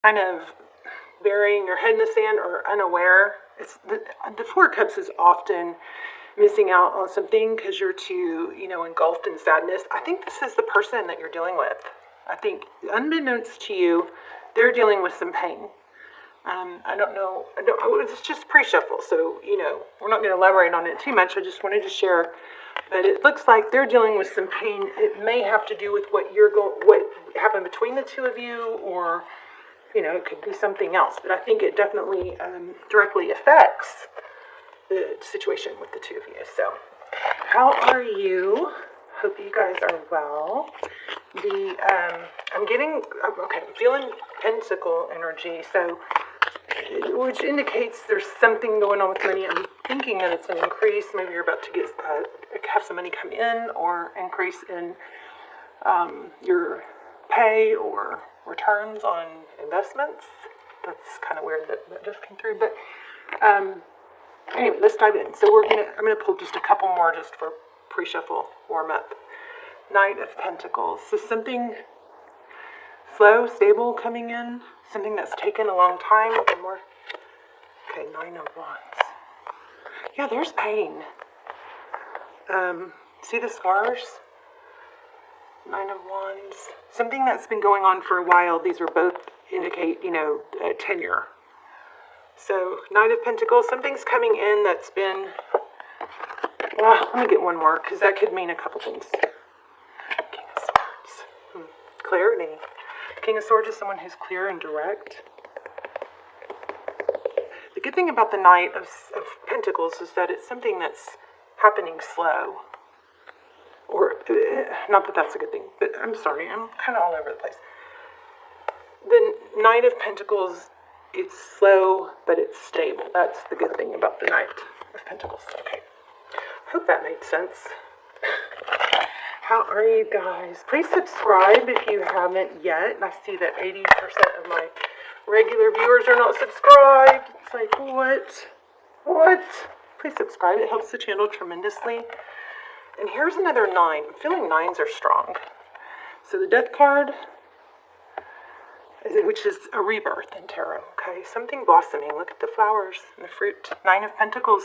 kind of burying your head in the sand or unaware. The Four of Cups is often missing out on something because you're too, engulfed in sadness. I think this is the person that you're dealing with. I think, unbeknownst to you, they're dealing with some pain. I don't know. It's just pre-shuffle, so, we're not going to elaborate on it too much. I just wanted to share. But it looks like they're dealing with some pain. It may have to do with what happened between the two of you, or, it could be something else. But I think it definitely directly affects the situation with the two of you. So, how are you? Hope you guys are well. I'm feeling pentacle energy, so, which indicates there's something going on with money. I'm thinking that it's an increase. Maybe you're about to have some money come in, or increase in your pay or returns on investments. That's kind of weird that just came through, but anyway, let's dive in. So I'm gonna pull just a couple more just for pre-shuffle warm up. Knight of Pentacles. So something slow, stable coming in. Something that's taken a long time or more. Okay, Nine of Wands. Yeah, there's pain. See the scars? Nine of Wands. Something that's been going on for a while. These are both indicate, tenure. So, Knight of Pentacles. Something's coming in that's been... Well, let me get one more, because that could mean a couple things. King of Swords. Clarity. King of Swords is someone who's clear and direct. The good thing about the Knight of Pentacles is that it's something that's happening slow. Or, not that that's a good thing, but I'm sorry, I'm kind of all over the place. The Knight of Pentacles, it's slow, but it's stable. That's the good thing about the Knight of Pentacles. Okay. Hope that made sense. How are you guys? Please subscribe if you haven't yet. I see that 80% of my regular viewers are not subscribed. It's like, what? Please subscribe. It helps the channel tremendously. And here's another 9. I'm feeling 9s are strong. So the Death card, which is a rebirth in tarot. Okay, something blossoming. Look at the flowers and the fruit. 9 of Pentacles.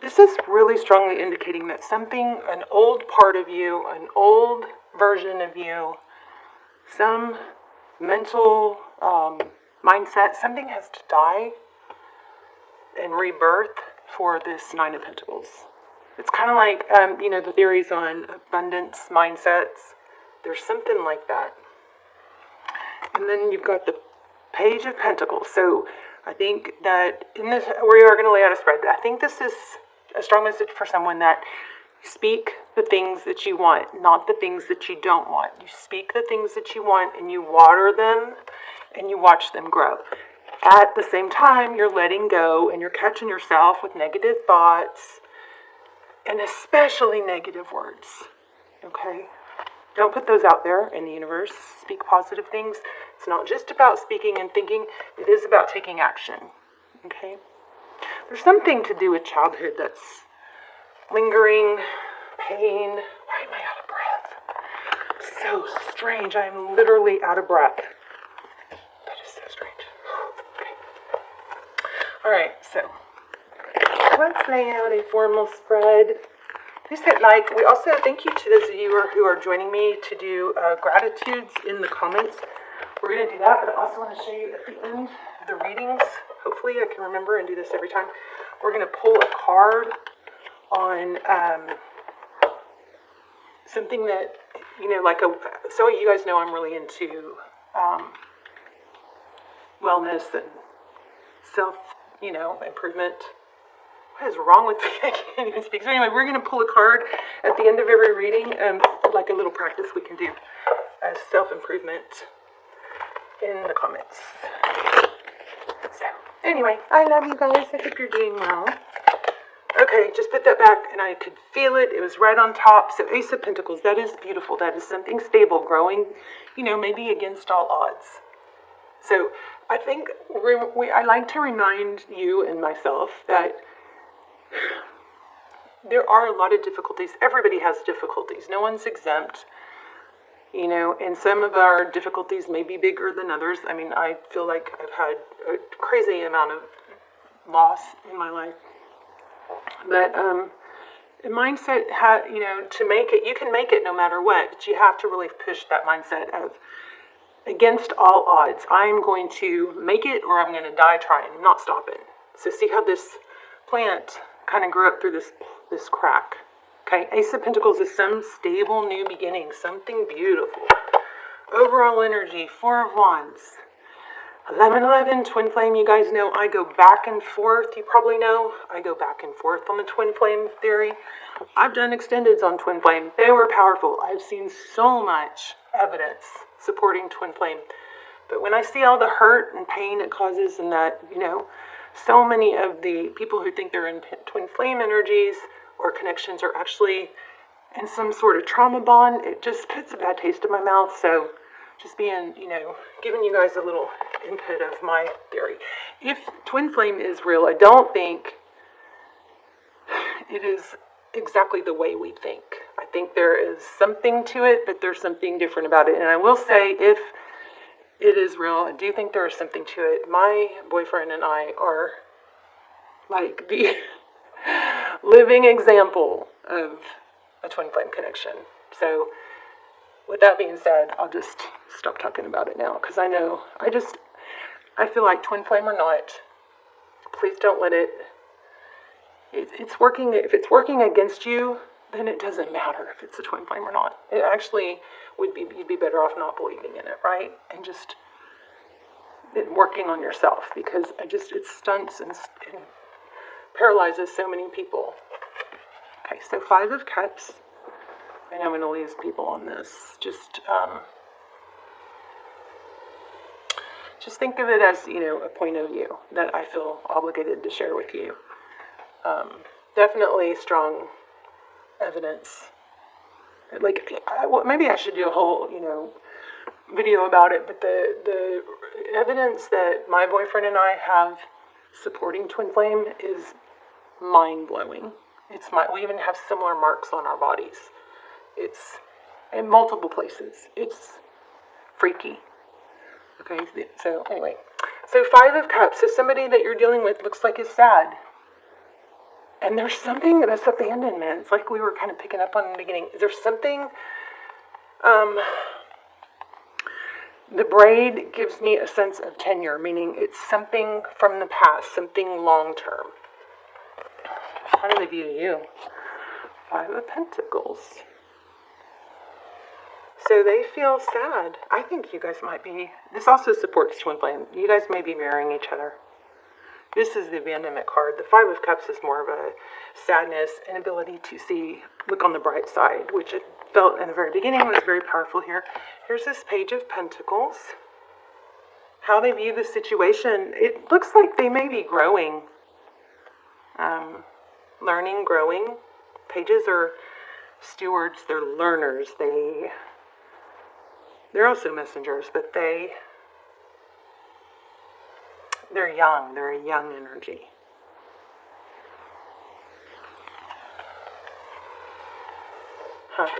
This is really strongly indicating that something, an old part of you, an old version of you, some mental mindset, something has to die and rebirth for this Nine of Pentacles. It's kind of like, the theories on abundance mindsets. There's something like that. And then you've got the Page of Pentacles. So I think that we are going to lay out a spread. I think this is a strong message for someone that you speak the things that you want, not the things that you don't want. You speak the things that you want, and you water them, and you watch them grow. At the same time, you're letting go, and you're catching yourself with negative thoughts, and especially negative words. Okay? Don't put those out there in the universe. Speak positive things. It's not just about speaking and thinking. It is about taking action. Okay? There's something to do with childhood that's lingering, pain. Why am I out of breath? So strange. I am literally out of breath. That is so strange. Okay. All right, so let's lay out a formal spread. Please hit like. We also thank you to those of you who are joining me to do gratitudes in the comments. We're going to do that, but I also want to show you at the end of the readings. Hopefully I can remember and do this every time. We're going to pull a card on something that, so you guys know I'm really into wellness and self, improvement. What is wrong with me? I can't even speak. So anyway, we're going to pull a card at the end of every reading, like a little practice we can do as self-improvement in the comments. So anyway, I love you guys. I hope you're doing well. Okay, just put that back, and I could feel it. It was right on top. So Ace of Pentacles, that is beautiful. That is something stable, growing, maybe against all odds. So I think I like to remind you and myself that there are a lot of difficulties. Everybody has difficulties. No one's exempt. You know, and some of our difficulties may be bigger than others. I mean, I feel like I've had a crazy amount of loss in my life. But the mindset, you know, to make it, you can make it no matter what, but you have to really push that mindset of against all odds. I'm going to make it or I'm going to die trying, not stopping. So see how this plant kind of grew up through this crack. Okay, Ace of Pentacles is some stable new beginning, something beautiful. Overall energy, Four of Wands. 1111, twin flame, you guys know I go back and forth. You probably know I go back and forth on the twin flame theory. I've done extendeds on twin flame. They were powerful. I've seen so much evidence supporting twin flame. But when I see all the hurt and pain it causes and that, you know, so many of the people who think they're in twin flame energies or connections are actually in some sort of trauma bond, it just puts a bad taste in my mouth. So just being, you know, giving you guys a little input of my theory. If twin flame is real, I don't think it is exactly the way we think. I think there is something to it, but there's something different about it. And I will say, if it is real, I do think there is something to it. My boyfriend and I are like the living example of a twin flame connection. So with that being said, I'll just stop talking about it now, because I know, I feel like twin flame or not, please don't let it, it's working, if it's working against you, then it doesn't matter if it's a twin flame or not. It actually you'd be better off not believing in it, right? And just working on yourself, because it stunts and paralyzes so many people. Okay, so Five of Cups. And I'm going to lose people on this. Just think of it as, you know, a point of view that I feel obligated to share with you. Definitely strong evidence. Like, maybe I should do a whole, you know, video about it. But the evidence that my boyfriend and I have supporting twin flame is mind blowing. We even have similar marks on our bodies. It's in multiple places. It's freaky. Okay, so anyway. So Five of Cups is somebody that you're dealing with looks like is sad. And there's something that's abandonment. It's like we were kind of picking up on in the beginning. There's something, the braid gives me a sense of tenure, meaning it's something from the past, something long-term. How do they view you? Five of Pentacles. So they feel sad. I think you guys might be, this also supports twin flame. You guys may be marrying each other. This is the abandonment card. The Five of Cups is more of a sadness, inability to look on the bright side, which it felt in the very beginning was very powerful here. Here's this Page of Pentacles. How they view the situation. It looks like they may be growing. Learning, growing. Pages are stewards. They're learners. They're also messengers, but they're young. They're a young energy.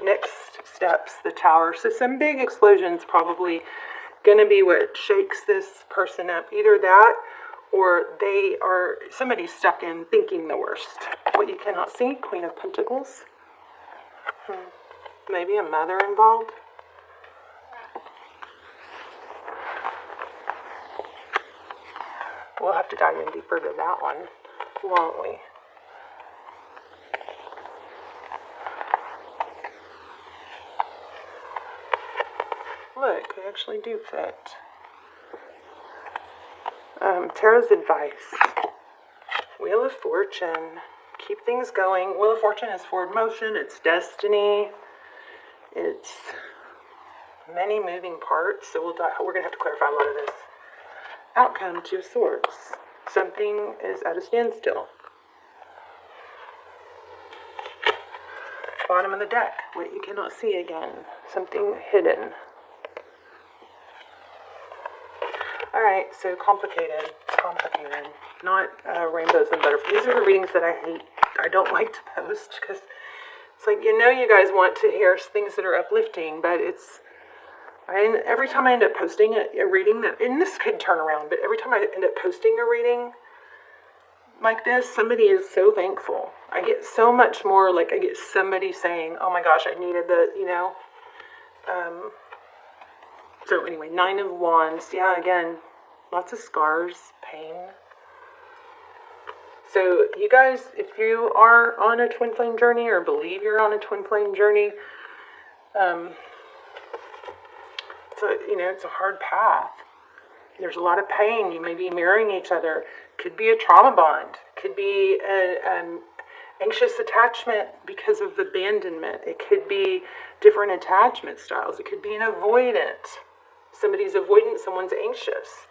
Next steps, the Tower. So some big explosions probably going to be what shakes this person up. Either that or somebody's stuck in thinking the worst. What you cannot see, Queen of Pentacles. Maybe a mother involved. We'll have to dive in deeper to that one, won't we? Look, they actually do fit. Tarot's advice. Wheel of Fortune. Keep things going. Wheel of Fortune is forward motion. It's destiny. It's many moving parts. So we're going to have to clarify a lot of this. Outcome, Two of Swords. Something is at a standstill. Bottom of the deck. What you cannot see again. Something hidden. Alright, so complicated. Not rainbows and butterflies. These are the readings that I hate. I don't like to post because it's like, you guys want to hear things that are uplifting, but it's Every time I end up posting a reading that, and this could turn around, but every time I end up posting a reading like this, somebody is so thankful. I get so much more, like I get somebody saying, oh my gosh, I needed the, so anyway, 9 of Wands. Yeah, again, lots of scars, pain. So you guys, if you are on a twin flame journey or believe you're on a twin flame journey, it's a hard path. There's a lot of pain. You may be mirroring each other. Could be a trauma bond. Could be an anxious attachment because of abandonment. It could be different attachment styles. It could be an avoidant. Somebody's avoidant, someone's anxious.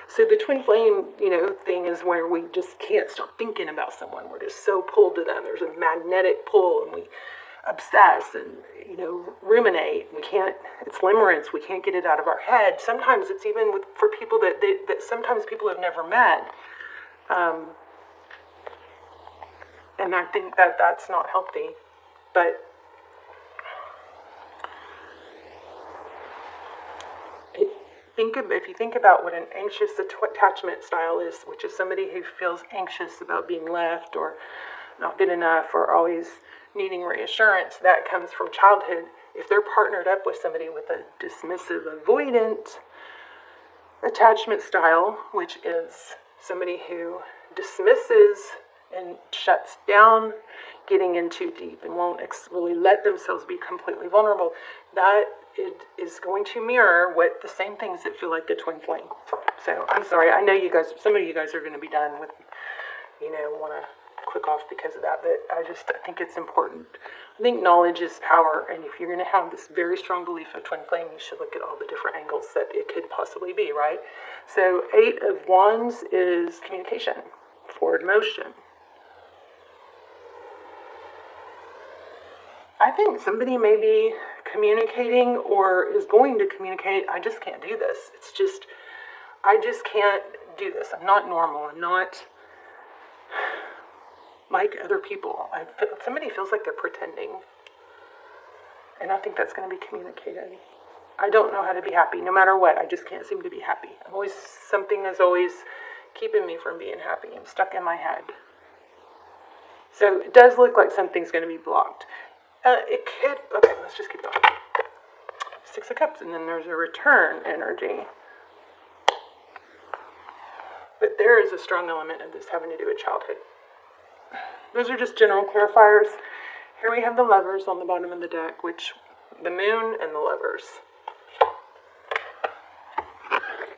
So the twin flame, thing is where we just can't stop thinking about someone. We're just so pulled to them. There's a magnetic pull, and we obsess and ruminate. It's limerence. We can't get it out of our head. Sometimes it's even for people that sometimes people have never met, and I think that's not healthy. But if you think about what an anxious attachment style is, which is somebody who feels anxious about being left or not good enough or always needing reassurance, that comes from childhood. If they're partnered up with somebody with a dismissive avoidant attachment style, which is somebody who dismisses and shuts down getting in too deep and won't really let themselves be completely vulnerable, that it is going to mirror the same things that feel like the twin flame. So I'm sorry, I know some of you guys are going to be done with, want to click off because of that, but I think it's important. I think knowledge is power, and if you're going to have this very strong belief of twin flame, you should look at all the different angles that it could possibly be, right? So 8 of Wands is communication, forward motion. I think somebody may be communicating or is going to communicate. I just can't do this. I just can't do this. I'm not normal. I'm not like other people. Somebody feels like they're pretending. And I think that's going to be communicated. I don't know how to be happy. No matter what, I just can't seem to be happy. Something is always keeping me from being happy. I'm stuck in my head. So it does look like something's going to be blocked. Okay, let's just keep going. 6 of Cups, and then there's a return energy. But there is a strong element of this having to do with childhood. Those are just general clarifiers. Here we have the Lovers on the bottom of the deck, which the Moon and the Lovers.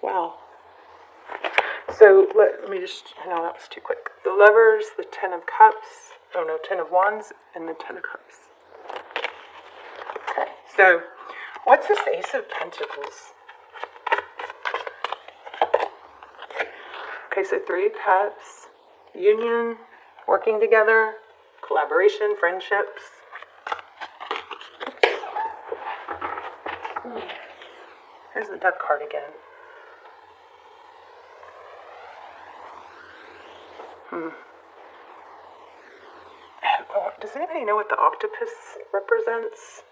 Wow. So let me no, that was too quick. The Lovers, the 10 of Cups, 10 of Wands, and the 10 of Cups. Okay, so what's this Ace of Pentacles? Okay, so 3 of Cups, union, working together, collaboration, friendships. Here's the Death card again. Does anybody know what the octopus represents?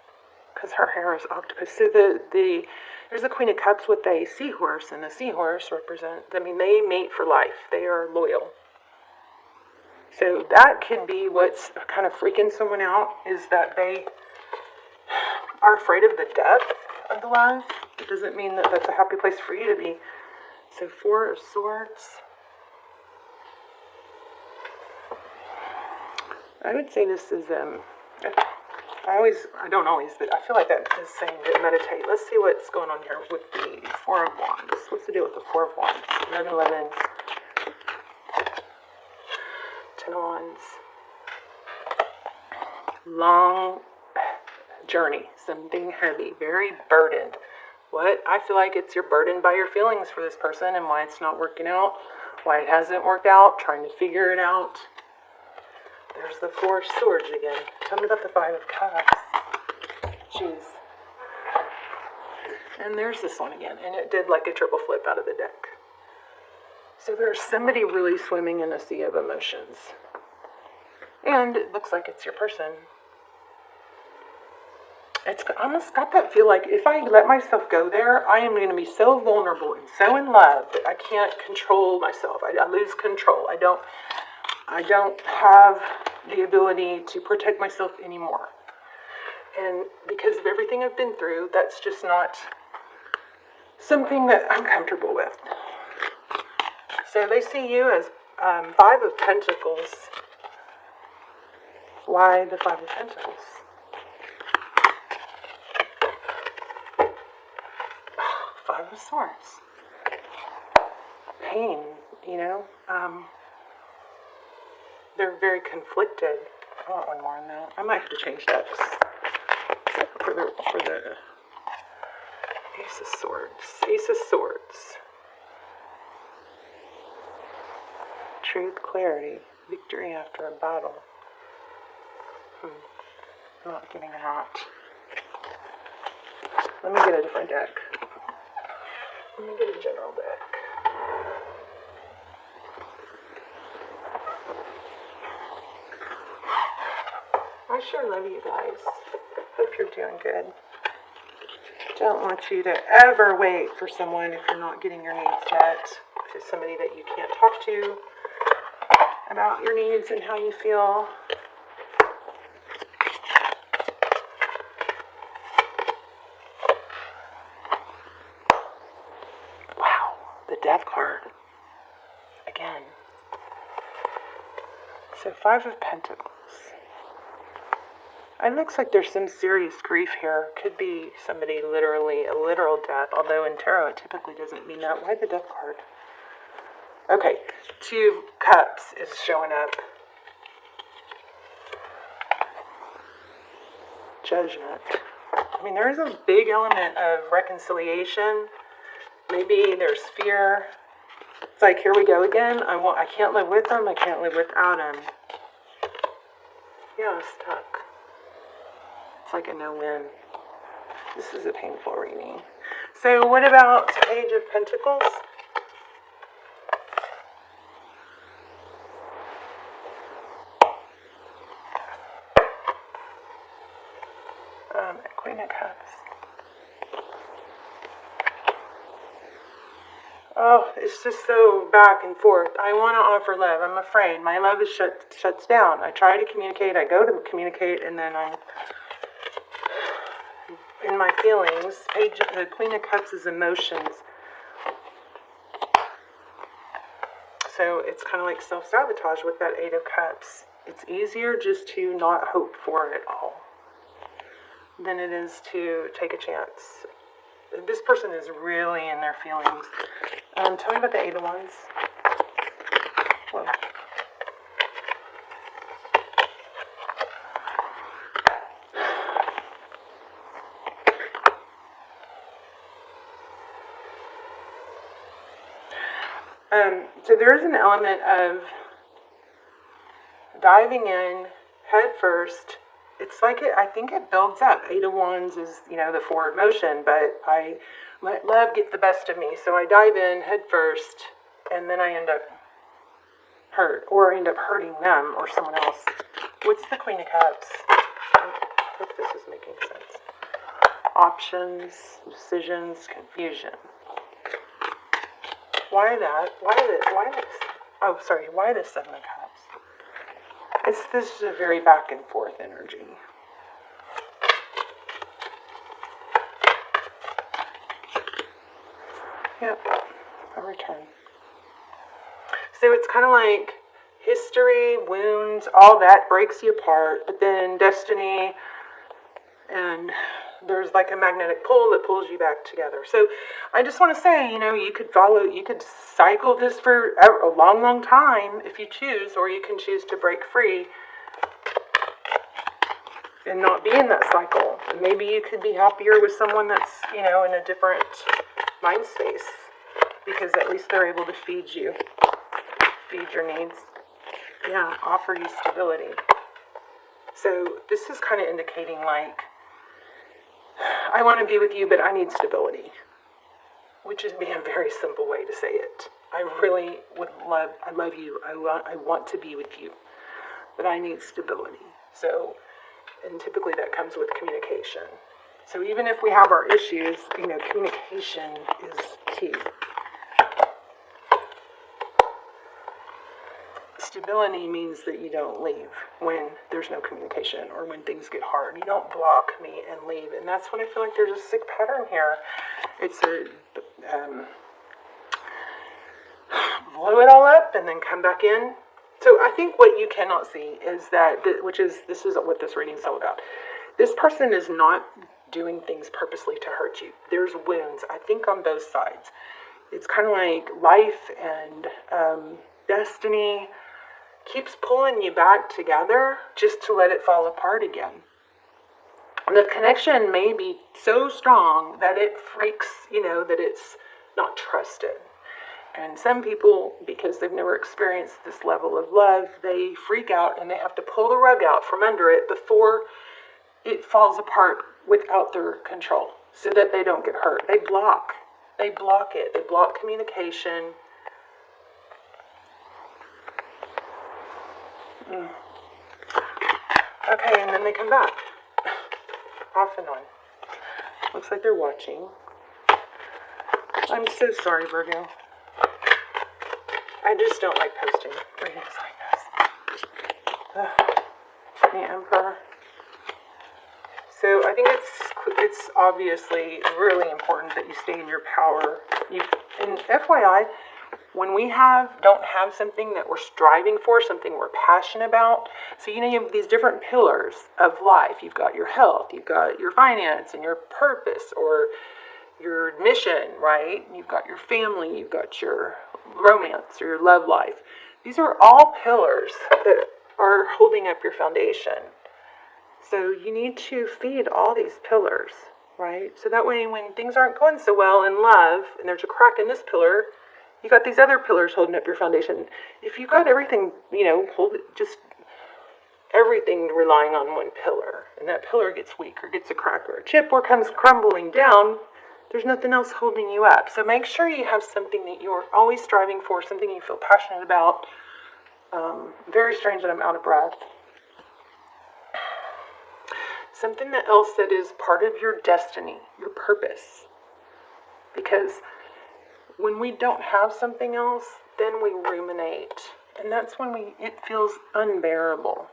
Because her hair is octopus. So there's the Queen of Cups with a seahorse, and the seahorse they mate for life. They are loyal. So that could be what's kind of freaking someone out, is that they are afraid of the death of the love. It doesn't mean that that's a happy place for you to be. So 4 of Swords. I would say this is, I don't always, but I feel like that is saying to meditate. Let's see what's going on here with the 4 of Wands. What's the deal with the 4 of Wands? 11, 10 of Wands. Long journey, something heavy, very burdened. I feel like you're burdened by your feelings for this person and why it's not working out, why it hasn't worked out, trying to figure it out. There's the 4 of Swords again. Tell me about the 5 of Cups. Jeez. And there's this one again. And it did like a triple flip out of the deck. So there's somebody really swimming in a sea of emotions. And it looks like it's your person. It's almost got that feel like if I let myself go there, I am going to be so vulnerable and so in love that I can't control myself. I lose control. I don't have the ability to protect myself anymore. And because of everything I've been through, that's just not something that I'm comfortable with. So they see you as 5 of Pentacles. Why the 5 of Pentacles? Five of Swords. Pain, you know. They're very conflicted. I want one more on that. I might have to change that for the Ace of Swords. Ace of Swords. Truth, clarity, victory after a battle. I'm not getting that. Let me get a different deck. Let me get a general deck. I sure love you guys. Hope you're doing good. Don't want you to ever wait for someone if you're not getting your needs met. To somebody that you can't talk to about your needs and how you feel. Wow, the Death card. Again. So 5 of Pentacles. It looks like there's some serious grief here. Could be somebody literally, a literal death, although in tarot it typically doesn't mean that. Why the Death card? Okay, 2 of Cups is showing up. Judgment. I mean, there is a big element of reconciliation. Maybe there's fear. It's like, here we go again. I can't live with him. I can't live without him. Yeah, stuck. It's like a no-win. This is a painful reading. So what about Page of Pentacles? Queen of Cups. Oh, it's just so back and forth. I want to offer love. I'm afraid. My love is shuts down. I try to communicate. I go to communicate, and then I'm in my feelings. The Queen of Cups is emotions. So it's kind of like self-sabotage with that 8 of Cups. It's easier just to not hope for it all than it is to take a chance. This person is really in their feelings. Tell me about the 8 of Wands. Whoa. So there is an element of diving in head first. It's like I think it builds up. 8 of Wands is, the forward motion, but I let love get the best of me. So I dive in head first, and then I end up hurt, or end up hurting them or someone else. What's the Queen of Cups? I hope this is making sense. Options, decisions, confusion. Why that? Why this? Oh, sorry. Why the 7 of Cups? This is a very back and forth energy. Yep, a return. So it's kind of like history, wounds, all that breaks you apart, but then destiny, and there's like a magnetic pull that pulls you back together. So I just want to say, you could cycle this for a long, long time if you choose, or you can choose to break free and not be in that cycle. And maybe you could be happier with someone that's, in a different mind space, because at least they're able to feed your needs. Yeah, offer you stability. So this is kind of indicating like, I want to be with you, but I need stability, which is being a very simple way to say it. I really I love you. I want to be with you, but I need stability. So And typically that comes with communication. So even if we have our issues, communication is key. Stability means that you don't leave when there's no communication or when things get hard. You don't block me and leave. And that's when I feel like there's a sick pattern here. It's a blow it all up and then come back in. So I think what you cannot see is that, this is what this reading is all about. This person is not doing things purposely to hurt you. There's wounds, I think, on both sides. It's kind of like life and destiny keeps pulling you back together just to let it fall apart again. The connection may be so strong that it freaks, that it's not trusted. And some people, because they've never experienced this level of love, they freak out and they have to pull the rug out from under it before it falls apart without their control so that they don't get hurt. They block it. They block communication. Okay, and then they come back. Off and on. Looks like they're watching. I'm so sorry, Virgo. I just don't like posting readings like this. The Emperor. So I think it's obviously really important that you stay in your power. And FYI, when we don't have something that we're striving for, something we're passionate about, so you have these different pillars of life. You've got your health, you've got your finance and your purpose or your mission, right? You've got your family, you've got your romance or your love life. These are all pillars that are holding up your foundation. So you need to feed all these pillars, right? So that way when things aren't going so well in love and there's a crack in this pillar, you got these other pillars holding up your foundation. If you got everything, just everything relying on one pillar, and that pillar gets weak or gets a crack or a chip or comes crumbling down, there's nothing else holding you up. So make sure you have something that you're always striving for, something you feel passionate about. Very strange that I'm out of breath. Something else that is part of your destiny, your purpose. Because when we don't have something else, then we ruminate. And that's when it feels unbearable.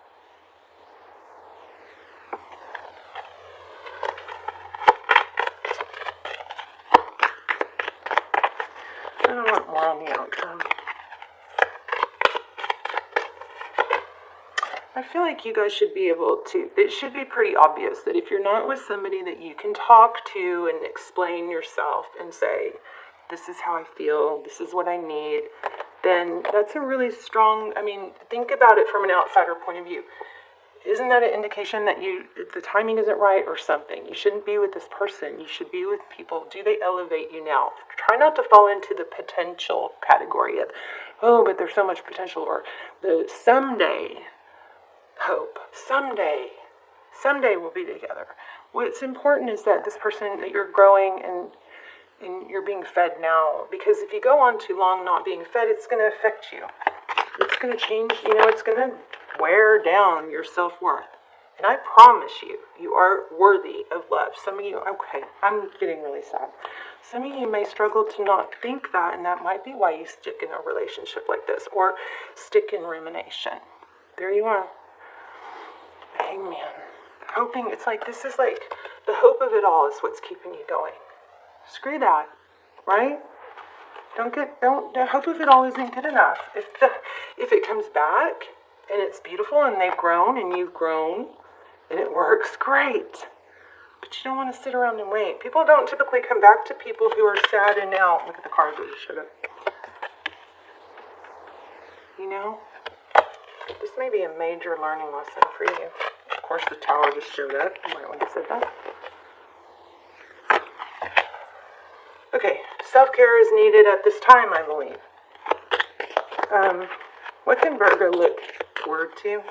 I don't want more on the outcome. I feel like you guys should be able to, it should be pretty obvious that if you're not with somebody that you can talk to and explain yourself and say, this is how I feel, this is what I need, then that's a really strong, think about it from an outsider point of view. Isn't that an indication that the timing isn't right or something? You shouldn't be with this person. You should be with people. Do they elevate you now? Try not to fall into the potential category of, oh, but there's so much potential, or the someday hope. Someday we'll be together. What's important is that this person, that you're growing and you're being fed now. Because if you go on too long not being fed, it's going to affect you. It's going to change, it's going to wear down your self-worth. And I promise you, you are worthy of love. Some of you, okay, I'm getting really sad. Some of you may struggle to not think that, and that might be why you stick in a relationship like this, or stick in rumination. There you are. Hangman. Hoping, it's like, this is like, the hope of it all is what's keeping you going. Screw that, right? The hope of it all isn't good enough. If it comes back, and it's beautiful, and they've grown, and you've grown, and it works, great. But you don't want to sit around and wait. People don't typically come back to people who are sad and out. Look at the cards that just showed up. This may be a major learning lesson for you. Of course, the Tower just showed up. You might want to say that. Okay, self-care is needed at this time, I believe. What can Virgo look forward to?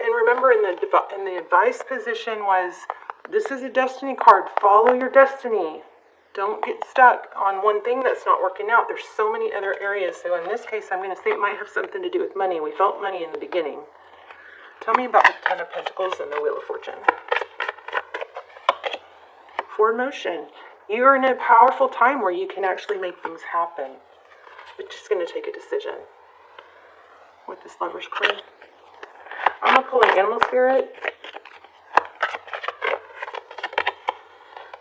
And remember, in the advice position was, this is a destiny card. Follow your destiny. Don't get stuck on one thing that's not working out. There's so many other areas. So in this case, I'm going to say it might have something to do with money. We felt money in the beginning. Tell me about the Ten of Pentacles and the Wheel of Fortune. Forward motion. You are in a powerful time where you can actually make things happen. It's just going to take a decision. With this Lover's card. I'm going to pull an animal spirit.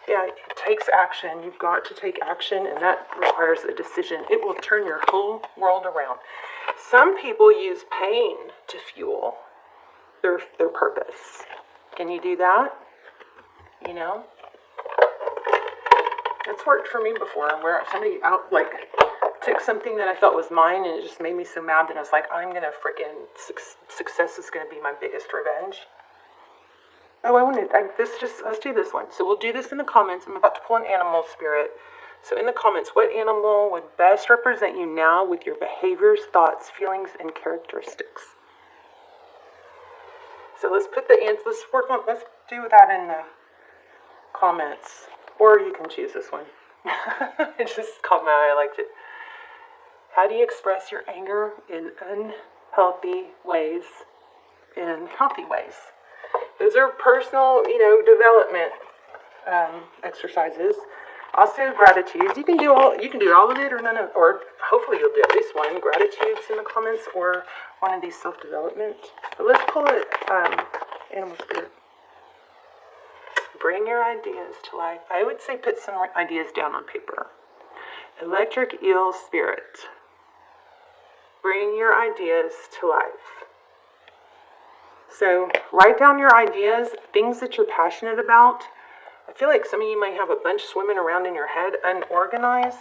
Yeah, it takes action. You've got to take action, and that requires a decision. It will turn your whole world around. Some people use pain to fuel their purpose. Can you do that? You know? It's worked for me before, where somebody took something that I thought was mine, and it just made me so mad that I was like, I'm going to freaking, success is going to be my biggest revenge. Oh, let's do this one. So we'll do this in the comments. I'm about to pull an animal spirit. So in the comments, what animal would best represent you now with your behaviors, thoughts, feelings, and characteristics? So let's do that in the comments. Or you can choose this one. It just caught my eye, I liked it. How do you express your anger in unhealthy ways, in healthy ways? Those are personal, development exercises. Also, gratitudes. You can do all of it, or none of, or hopefully you'll do at least one. Gratitudes in the comments, or one of these self-development. But let's pull it, animal spirit. Bring your ideas to life. I would say put some ideas down on paper. Electric eel spirit. Bring your ideas to life. So write down your ideas, things that you're passionate about. I feel like some of you might have a bunch swimming around in your head, unorganized.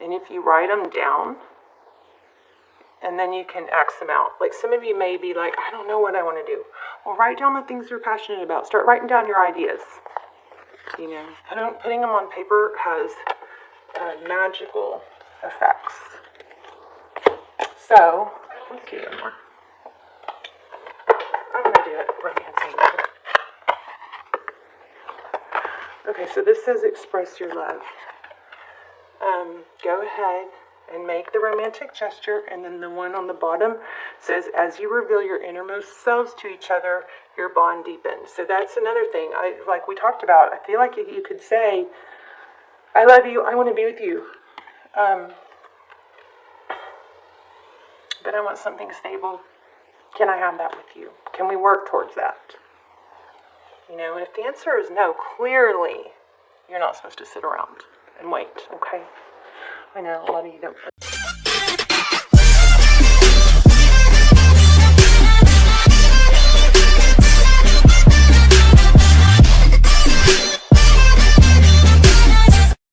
And if you write them down, and then you can X them out. Like some of you may be like, I don't know what I want to do. Well, write down the things you're passionate about. Start writing down your ideas. Putting them on paper has magical effects. So, let's do one more. I'm going to do it romancing. Okay, so this says express your love. Go ahead and make the romantic gesture, and then the one on the bottom says, as you reveal your innermost selves to each other, your bond deepens. So that's another thing, like we talked about. I feel like you could say, I love you, I want to be with you. But I want something stable. Can I have that with you? Can we work towards that? And if the answer is no, clearly you're not supposed to sit around and wait, okay? I know a lot of you don't.